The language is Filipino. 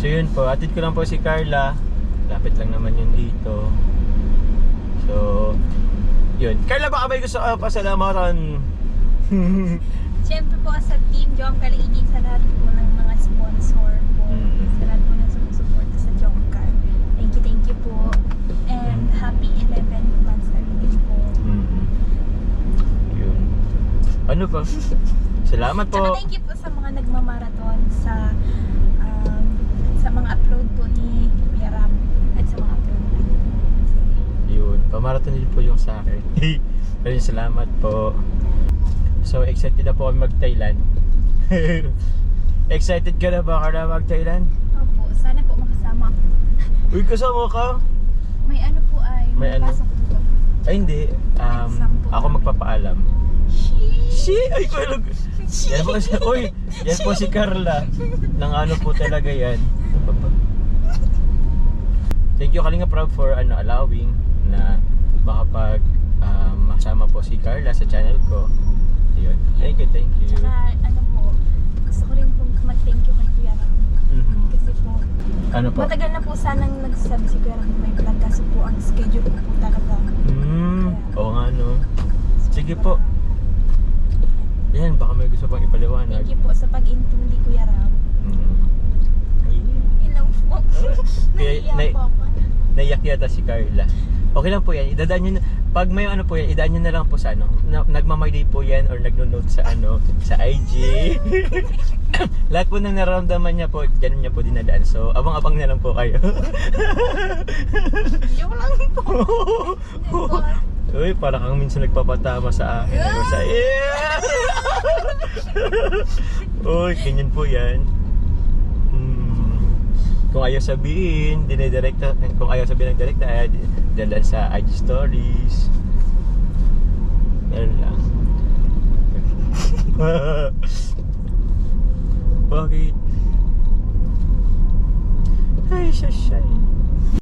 So yun po, atid ko lang po si Carla. Lapit lang naman yun dito. So, yun. Carla, baka may gusto ka pasalamatan? Siyempre po sa Team Jom Kalaigid, sa lahat po ng mga sponsor po. Sa lahat po ng sumusuporta sa Jomcar. Thank you po. And happy 11 months na rin po. Yun. Ano pa? Salamat po. Tsaka thank you po sa mga nagmamarathon sa mga upload po ni Kuya Ram at sa mga upload na. Yun. Pamarathon din po yung sa akin. Pero salamat po. So excited na po kami mag-Thailand. Excited ka na ba Carla mag-Thailand? Opo, sana po makasama. Uy, kasama ka? May ano po ay, May ano? pasok po. Ay hindi. Ako magpapaalam. Ay, kulog. Yan po si, uy, yan po si Carla. Nang ano po talaga yan. Thank you Kalinga Prab for allowing na makapag masama po si Carla sa channel ko. Yun. Thank you. Tsaka ano po, gusto ko rin pong mag-thank you kay Kuya Ram. Kasi po, Ano po? matagal na po sanang nagsasabi si Kuya Ram na may vlog kasi po ang schedule ko po talaga. Oo nga no. Sige po. Yan, baka may gusto pang ipaliwanag. Thank you po sa pag-intindi Kuya Ram. Hello po. Naiiyak po ako. Naiyak yata si Carla. Okay lang po yan. Idadaan nyo na, pag may ano po yan, idaan nyo na lang po sa nagmamay po yan or nagno-note sa sa IG. Lahat po ng nararamdaman niya po, dyan niya po dinadaan. So, abang-abang na lang po kayo. Joke lang po. Uy, para kang minsan nagpapatama sa akin. Uy, ganyan po yan. Kung ayaw sabihin, dinidirekta. Kung ayaw sabihin ng direkta, dalan sa IG stories. Meron lang. Bakit? Ay, sasay.